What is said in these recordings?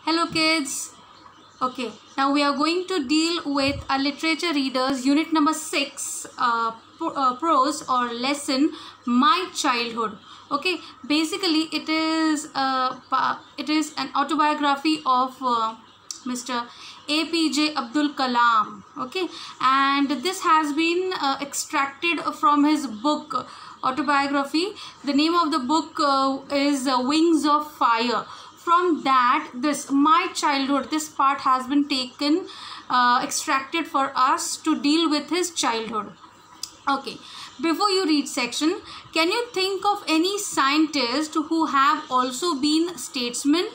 Hello kids. Okay, now we are going to deal with our literature readers unit number 6, prose or lesson My Childhood. Okay, basically it is an autobiography of Mr. APJ Abdul Kalam. Okay, and this has been extracted from his book autobiography. The name of the book is Wings of Fire. From that, this My Childhood, this part has been taken, extracted for us to deal with his childhood. Okay, before you read section, can you think of any scientist who have also been statesmen?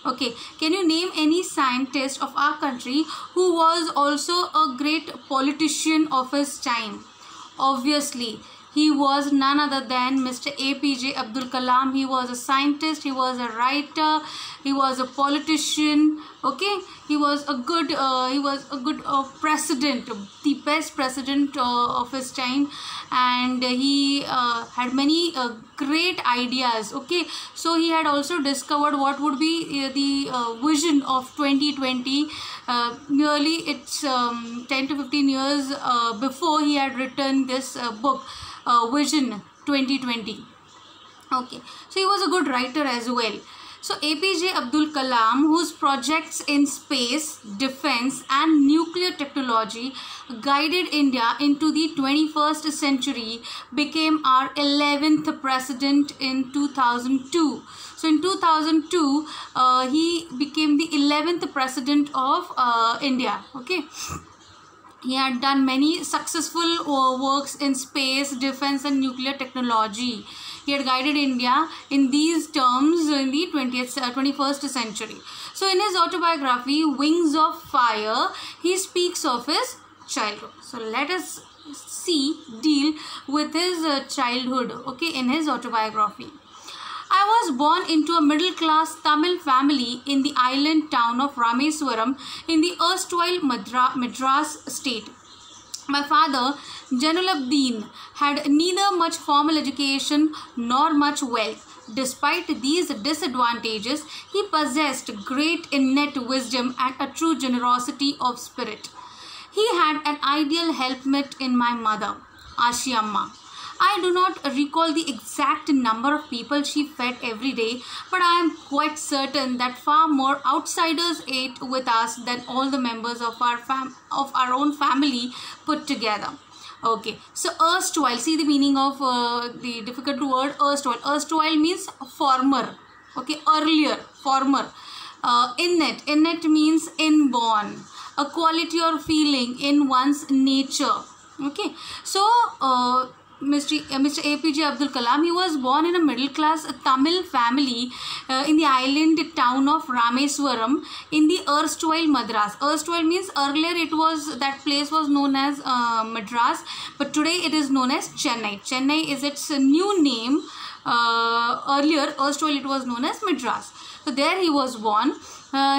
Okay, can you name any scientist of our country who was also a great politician of his time? Obviously, he was none other than Mr. APJ Abdul Kalam. He was a scientist, he was a writer, he was a politician. Okay, he was a good president, the best president of his time, and he had many great ideas. Okay, so he had also discovered what would be the vision of 2020. Nearly it's 10 to 15 years before he had written this book, Vision 2020. Okay, so he was a good writer as well. So APJ Abdul Kalam, whose projects in space, defense and nuclear technology guided India into the 21st century, became our 11th president in 2002. So in 2002, he became the 11th president of India. Okay. He had done many successful works in space, defense and nuclear technology. He had guided India in these terms in the 21st century. So in his autobiography, Wings of Fire, he speaks of his childhood. So let us deal with his childhood, okay, in his autobiography. I was born into a middle-class Tamil family in the island town of Rameswaram in the erstwhile Madras state. My father, Jainul-Abdin, had neither much formal education nor much wealth. Despite these disadvantages, he possessed great innate wisdom and a true generosity of spirit. He had an ideal helpmate in my mother, Ashiamma. I do not recall the exact number of people she fed every day, but I am quite certain that far more outsiders ate with us than all the members of our own family put together. Okay, so erstwhile, see the meaning of the difficult word erstwhile. Erstwhile means former. Okay, earlier, former. Innate means inborn, a quality or feeling in one's nature. Okay, so Mr. APJ Abdul Kalam, he was born in a middle-class Tamil family in the island town of Rameswaram in the erstwhile Madras. Erstwhile means earlier that place was known as Madras, but today it is known as Chennai. Chennai is its new name. Earlier, erstwhile it was known as Madras. So there he was born.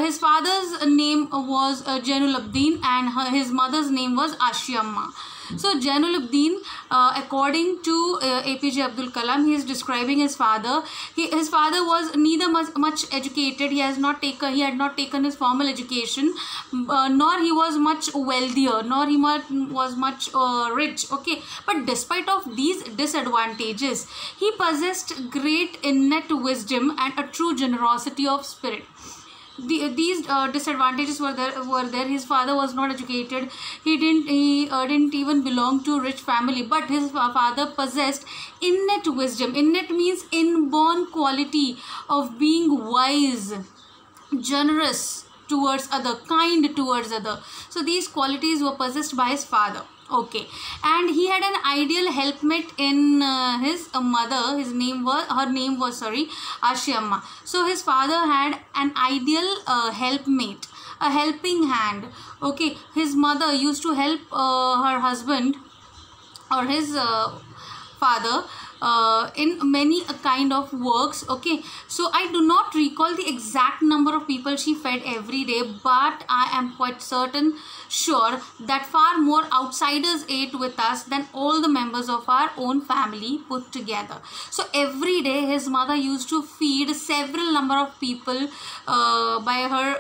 His father's name was Jainul-Abdin and his mother's name was Ashiamma. So Jainul-Abdin, according to APJ Abdul Kalam, he is describing his father. His father was neither much educated. He had not taken his formal education, nor he was much wealthier, nor he was much rich. Okay, but despite of these disadvantages, he possessed great innate wisdom and a true generosity of spirit. These disadvantages were there. His father was not educated. He didn't even belong to a rich family, but his father possessed innate wisdom. Innate means inborn quality of being wise, generous towards other, kind towards other. So these qualities were possessed by his father. Okay, and he had an ideal helpmate in his mother. Her name was Ashiamma. So his father had an ideal helpmate, a helping hand. Okay, his mother used to help her husband or his father in many kind of works. Okay, so I do not recall the exact number of people she fed every day, but I am quite sure that far more outsiders ate with us than all the members of our own family put together. So every day his mother used to feed several number of people by her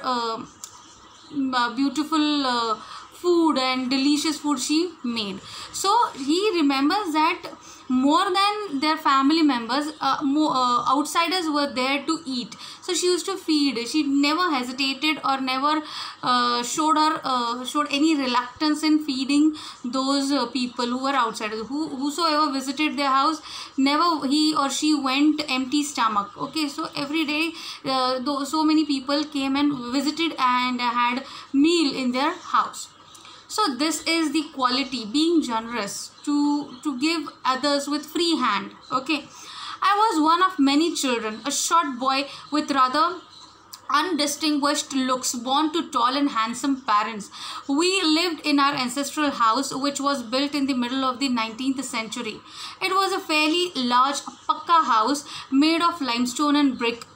beautiful food and delicious food she made. So he remembers that more than their family members, outsiders were there to eat. So she used to feed. She never hesitated or never showed any reluctance in feeding those people who were outsiders. Whosoever visited their house, never he or she went empty stomach. Okay, so every day so many people came and visited and had meal in their house. So this is the quality, being generous, to give others with free hand. Okay, I was one of many children, a short boy with rather undistinguished looks, born to tall and handsome parents. We lived in our ancestral house, which was built in the middle of the 19th century. It was a fairly large pakka house made of limestone and brick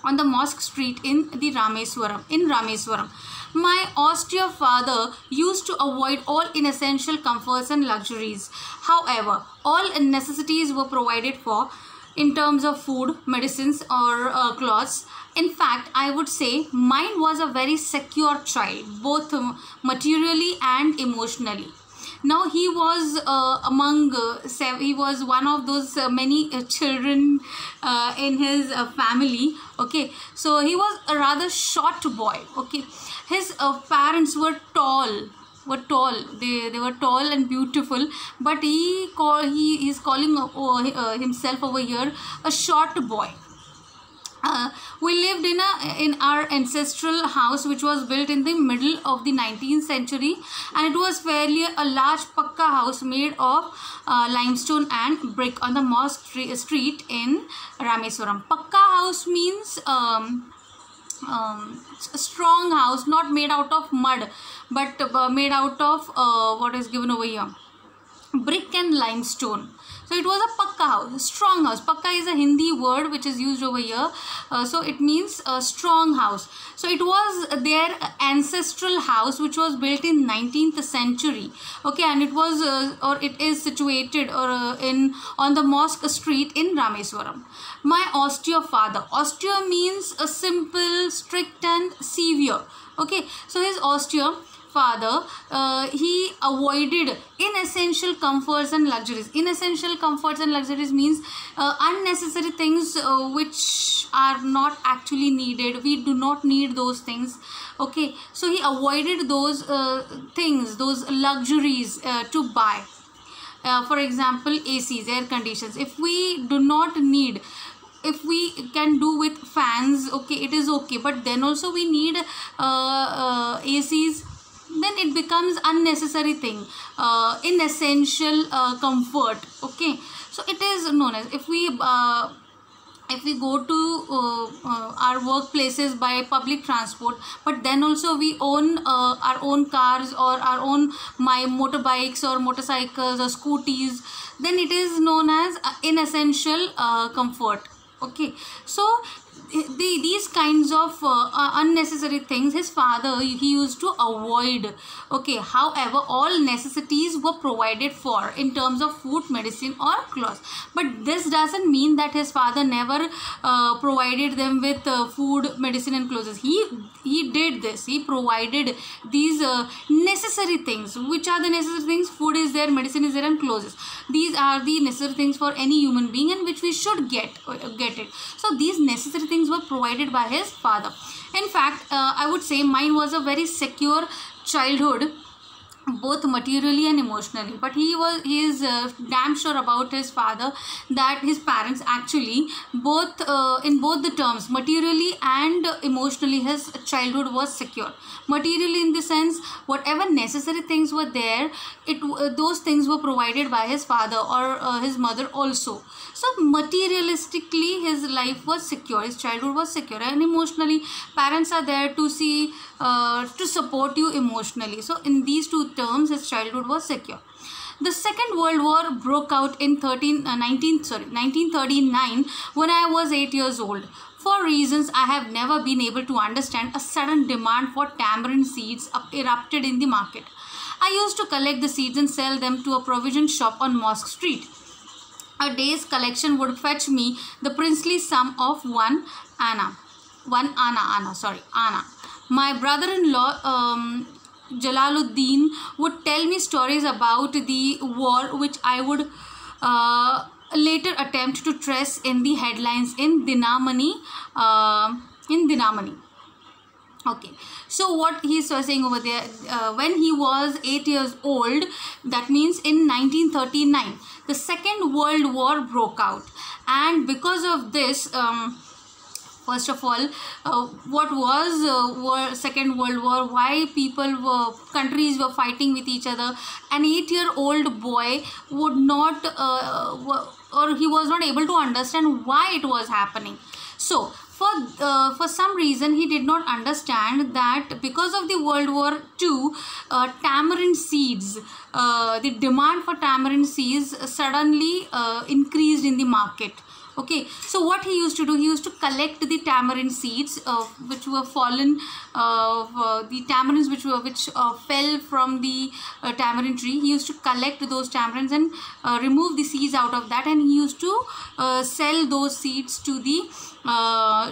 on the Mosque Street in Rameswaram. My austere father used to avoid all inessential comforts and luxuries. However, all necessities were provided for in terms of food, medicines, or clothes. In fact, I would say mine was a very secure child, both materially and emotionally. Now he was he was one of those many children in his family. Okay, so he was a rather short boy. Okay, his parents were tall. They were tall and beautiful, but he is calling himself over here a short boy. We lived in our ancestral house, which was built in the middle of the 19th century, and it was fairly a large pakka house made of limestone and brick on the Mosque Street in Rameswaram. Pakka house means a strong house, not made out of mud, but made out of what is given over here, brick and limestone. So it was a pakka house, a strong house. Pakka is a Hindi word which is used over here. So it means a strong house. So it was their ancestral house which was built in 19th century. Okay, and it was it is situated on the Mosque Street in Rameswaram. My austere father. Austere means a simple, strict and severe. Okay, so his austere father, he avoided inessential comforts and luxuries. Inessential comforts and luxuries means unnecessary things which are not actually needed. We do not need those things. Okay, so he avoided those things, those luxuries to buy. For example, ACs, air conditions. If we do not need, if we can do with fans, okay, it is okay, but then also we need ACs, then it becomes unnecessary thing, inessential comfort. Okay, so it is known as, if we go to our workplaces by public transport, but then also we own our own cars or our own motorbikes or motorcycles or scooties, then it is known as inessential comfort. Okay, so these kinds of unnecessary things his father, he used to avoid. Okay, however, all necessities were provided for in terms of food, medicine or clothes. But this doesn't mean that his father never provided them with food, medicine and clothes. He did this. He provided these necessary things. Which are the necessary things? Food is there, medicine is there and clothes. These are the necessary things for any human being, and which we should get it. So these necessary things were provided by his father. In fact, I would say mine was a very secure childhood, both materially and emotionally. But he is damn sure about his father, that his parents actually both in both the terms, materially and emotionally, his childhood was secure. Materially in the sense, whatever necessary things were there, those things were provided by his father or his mother also. So materialistically his life was secure, his childhood was secure, and emotionally parents are there to see to support you emotionally. So in these two terms his childhood was secure. The Second World War broke out in 1939 when I was 8 years old. For reasons I have never been able to understand, a sudden demand for tamarind seeds erupted in the market. I used to collect the seeds and sell them to a provision shop on Mosque Street. A day's collection would fetch me the princely sum of one anna. My brother-in-law Jalaluddin would tell me stories about the war, which I would later attempt to trace in the headlines in Dinamani. Okay, so what he's saying over there, when he was 8 years old, that means in 1939, the Second World War broke out, and because of this, first of all, what was Second World War? Why countries were fighting with each other? An 8-year-old boy would not, or he was not able to understand why it was happening. So, for some reason, he did not understand that because of the World War II, tamarind seeds, the demand for tamarind seeds suddenly increased in the market. Okay, so what he used to do, he used to collect the tamarind seeds which were fallen, the tamarinds which fell from the tamarind tree. He used to collect those tamarinds and remove the seeds out of that, and he used to sell those seeds to the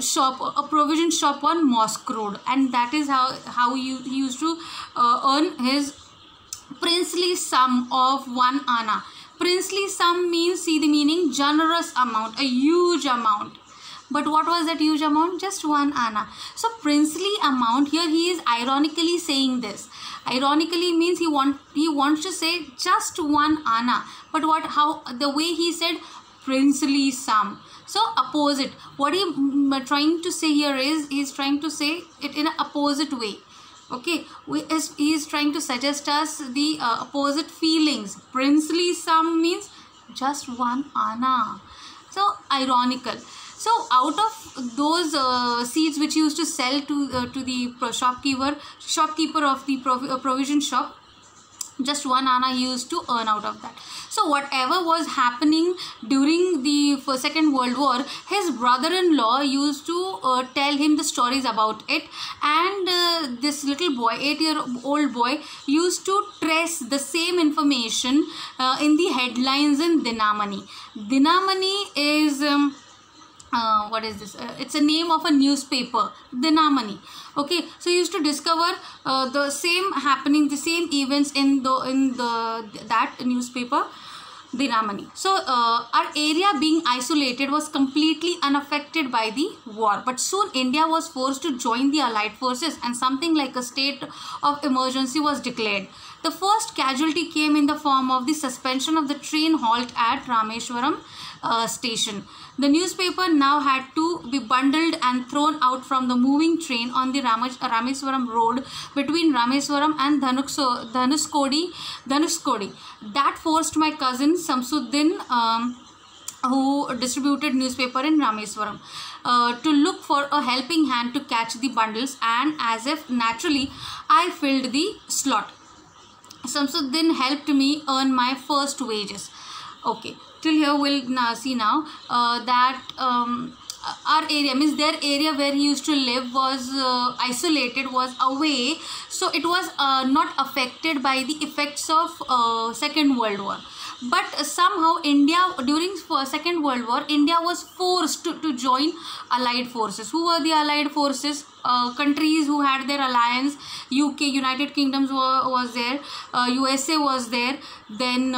shop, a provision shop on Mosque Road, and that is how he used to earn his princely sum of one anna. Princely sum means, see the meaning, generous amount, a huge amount. But what was that huge amount? Just one anna. So princely amount, here he is ironically saying this. Ironically means he wants to say just one anna. But the way he said princely sum. So opposite. What he trying to say here is, he is trying to say it in an opposite way. Okay, he is trying to suggest us the opposite feelings. Princely sum means just one anna. So ironical. So out of those seeds which he used to sell to the shopkeeper of the provision shop, just one anna he used to earn out of that. So whatever was happening during the Second World War, his brother-in-law used to tell him the stories about it, and this little boy, 8-year-old boy, used to trace the same information in the headlines in Dinamani. Dinamani is what is this? It's a name of a newspaper, Dinamani. Okay, so you used to discover the same happening, the same events in that newspaper, Dinamani. So our area being isolated was completely unaffected by the war, but soon India was forced to join the Allied forces, and something like a state of emergency was declared. The first casualty came in the form of the suspension of the train halt at Rameswaram station. The newspaper now had to be bundled and thrown out from the moving train on the Rameswaram road between Rameswaram and Dhanuskodi. That forced my cousin Samsuddin, who distributed newspaper in Rameswaram, to look for a helping hand to catch the bundles, and as if naturally I filled the slot. Samsuddin helped me earn my first wages. Okay, till here we'll see now that our area, means their area where he used to live, was isolated, was away, so it was not affected by the effects of Second World War. But somehow India, during Second World War, India was forced to join Allied forces. Who were the Allied forces? Countries who had their alliance. UK, United Kingdoms was there, USA was there, then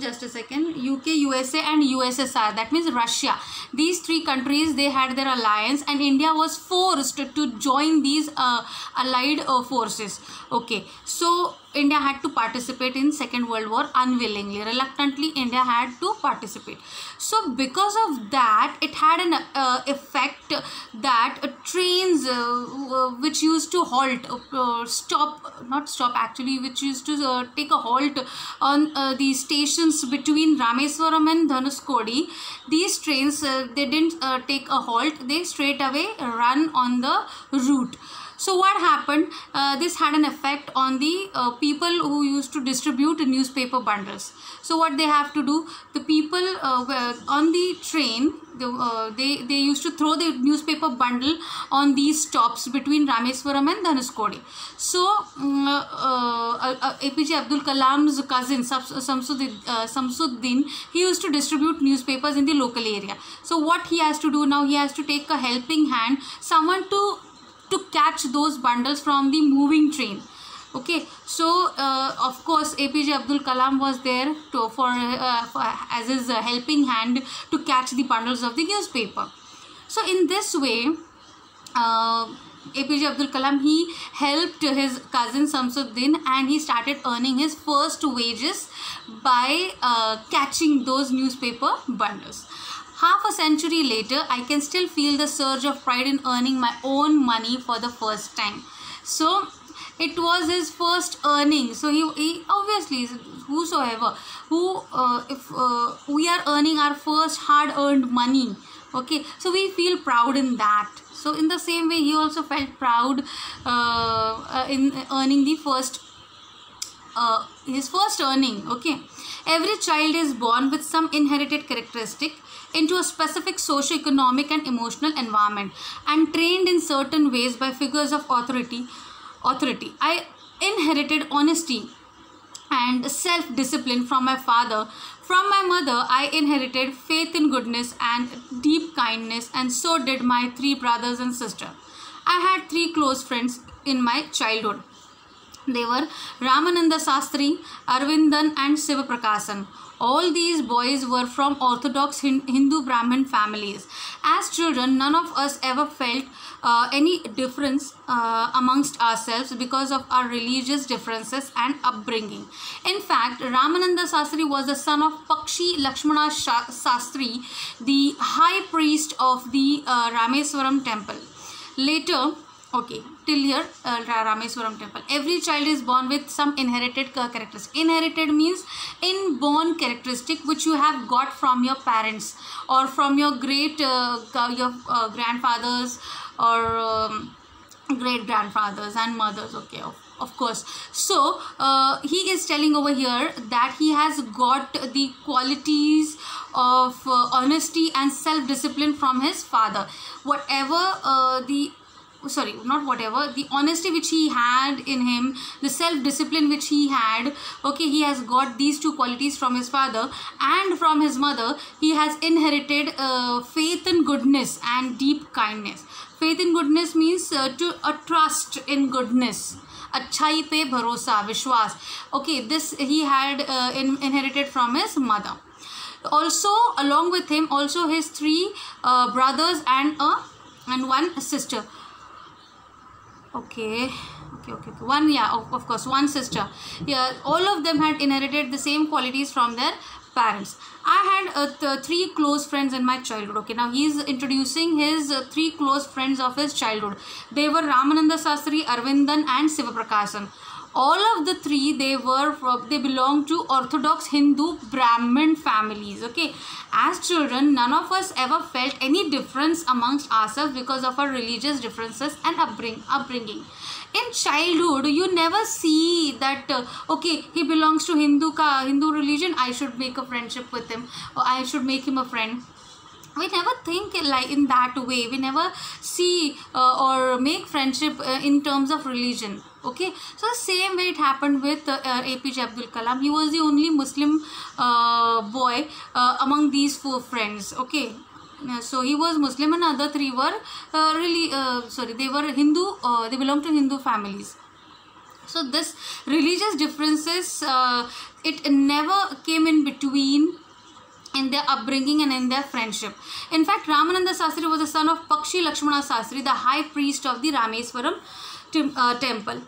just a second, UK, USA and USSR, that means Russia. These three countries, they had their alliance, and India was forced to join these allied forces. Okay, so India had to participate in Second World War unwillingly. Reluctantly, India had to participate. So because of that, it had an effect that trains which used to halt, which used to take a halt on the stations between Rameswaram and Dhanuskodi. These trains, they didn't take a halt, they straight away run on the route. So what happened? This had an effect on the people who used to distribute newspaper bundles. So what they have to do, the people were on the train, they used to throw the newspaper bundle on these stops between Rameswaram and Dhanuskodi. So APJ Abdul Kalam's cousin Samsuddin, he used to distribute newspapers in the local area. So what he has to do now, he has to take a helping hand, someone to catch those bundles from the moving train. Okay, so of course APJ Abdul Kalam was there for as his helping hand to catch the bundles of the newspaper. So in this way, APJ Abdul Kalam, he helped his cousin Samsuddin, and he started earning his first wages by catching those newspaper bundles. Half a century later, I can still feel the surge of pride in earning my own money for the first time. So it was his first earning. So he obviously, whosoever who if we are earning our first hard earned money, okay, so we feel proud in that. So in the same way, he also felt proud in earning the first his first earning. Okay, every child is born with some inherited characteristic into a specific socio-economic and emotional environment and trained in certain ways by figures of authority. I inherited honesty and self-discipline from my father. From my mother, I inherited faith in goodness and deep kindness, and so did my 3 brothers and sister. I had 3 close friends in my childhood. They were Ramananda Sastri, Arvindan and Siva Prakasan. All these boys were from orthodox Hindu Brahmin families. As children, none of us ever felt any difference amongst ourselves because of our religious differences and upbringing. In fact, Ramananda Sastri was the son of Pakshi Lakshmana Sastri, the high priest of the Rameswaram temple. Later, okay, till here, Rameswaram temple. Every child is born with some inherited characteristic. Inherited means inborn characteristic which you have got from your parents or from your great grandfathers or great grandfathers and mothers. Okay, of course. So he is telling over here that he has got the qualities of honesty and self-discipline from his father. Whatever the honesty which he had in him, the self-discipline which he had, okay, he has got these 2 qualities from his father, and from his mother he has inherited faith in goodness and deep kindness. Faith in goodness means a trust in goodness, अच्छाई पे भरोसा, विश्वास. Okay, this he had inherited from his mother. Also, along with him, also his 3 brothers and 1 sister. Okay. Of course, 1 sister. Yeah, all of them had inherited the same qualities from their parents. I had 3 close friends in my childhood. Okay, now he is introducing his 3 close friends of his childhood. They were Ramananda Sastri, Arvindan and Siva Prakasan. All of the 3, they belong to orthodox Hindu Brahmin families. Okay, as children, none of us ever felt any difference amongst ourselves because of our religious differences and upbringing. In childhood, you never see that okay, he belongs to Hindu religion, I should make a friendship with him, or I should make him a friend. We never think like in that way. We never see or make friendship in terms of religion. Okay, so the same way it happened with APJ Abdul Kalam. He was the only Muslim boy among these 4 friends. Okay, so he was Muslim and other 3 were they were Hindu. They belonged to Hindu families. So this religious differences, it never came in between in their upbringing and in their friendship. In fact, Ramananda Sastri was the son of Pakshi Lakshmana Sastri, the high priest of the Rameswaram temple.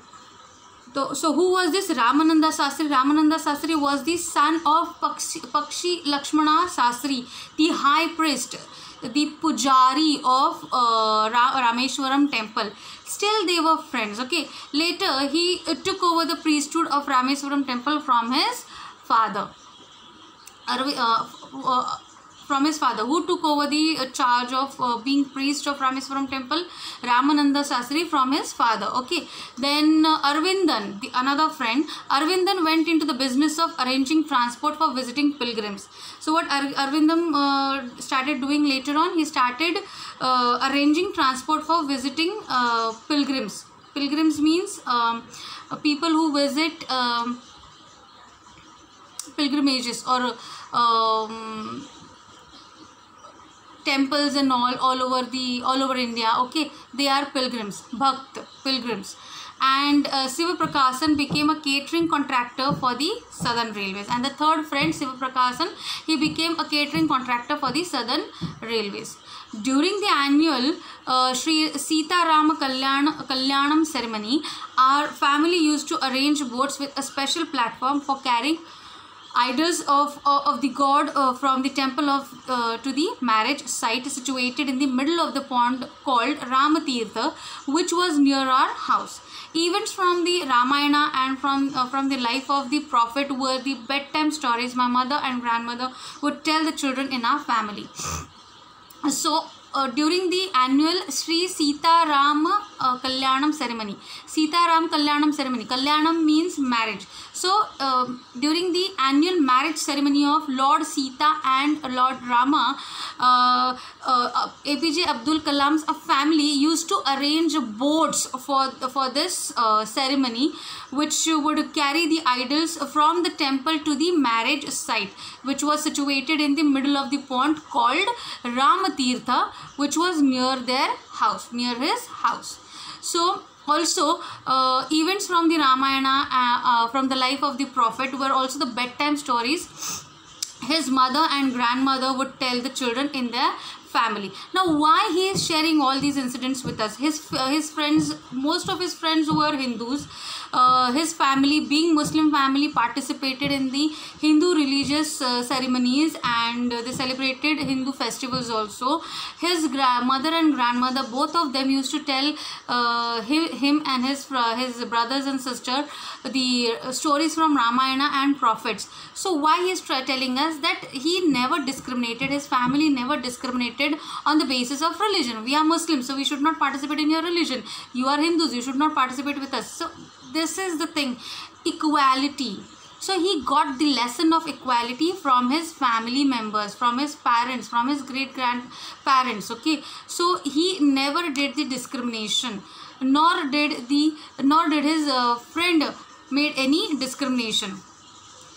So who was this Ramananda Sastri? Ramananda Sastri was the son of Pakshi Lakshmana Sastri, the high priest, the pujari of Rameswaram temple. Still they were friends. Okay, later he took over the priesthood of Rameswaram temple from his father. from his father. Who took over the charge of being priest of Rameswaram temple? Ramananda Shastri from his father. Okay. Then Arvindan, another friend, Arvindan went into the business of arranging transport for visiting pilgrims. So what Arvindam started doing later on, he started arranging transport for visiting pilgrims. Pilgrims means people who visit pilgrimages or temples and all over India. Okay, they are pilgrims, bhakt pilgrims. And Siva Prakasan became a catering contractor for the Southern Railways. And the third friend, Siva Prakasan, he became a catering contractor for the Southern Railways. During the annual Sri Sita Rama Kalyanam ceremony, our family used to arrange boats with a special platform for carrying idols of the god from the temple of to the marriage site situated in the middle of the pond called Ramatirtha, which was near our house. Events from the Ramayana and from the life of the prophet were the bedtime stories my mother and grandmother would tell the children in our family. So during the annual Sri Sita Rama Kalyanam ceremony, Kalyanam means marriage. So during the annual marriage ceremony of Lord Sita and Lord Rama, APJ Abdul Kalam's family used to arrange boats for this ceremony, which would carry the idols from the temple to the marriage site, which was situated in the middle of the pond called Ramatirtha, which was near their house, near his house. So also events from the Ramayana, from the life of the prophet, were also the bedtime stories his mother and grandmother would tell the children in their family. Now, why he is sharing all these incidents with us? His friends, most of his friends were Hindus. His family, being Muslim family, participated in the Hindu religious ceremonies, and they celebrated Hindu festivals also. His mother and grandmother, both of them used to tell him and his brothers and sister the stories from Ramayana and prophets. So why he is telling us that he never discriminated, his family never discriminated on the basis of religion. We are Muslims, so we should not participate in your religion. You are Hindus, you should not participate with us. So this is the thing, equality. So he got the lesson of equality from his family members, from his parents, from his great grandparents. Okay, so he never did the discrimination, nor did his friend made any discrimination.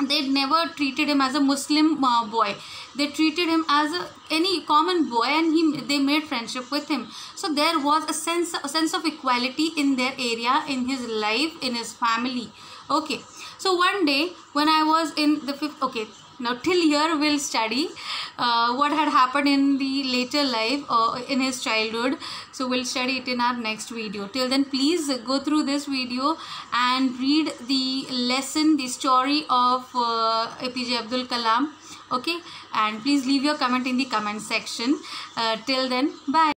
They never treated him as a Muslim boy. They treated him as any common boy, and they made friendship with him. So there was a sense of equality in their area, in his life, in his family. Okay. So one day when I was in the 5th, okay, now till here we'll study what had happened in the later life, in his childhood. So we'll study it in our next video. Till then, please go through this video and read the lesson, the story of APJ Abdul Kalam. Okay, and please leave your comment in the comment section. Till then, bye.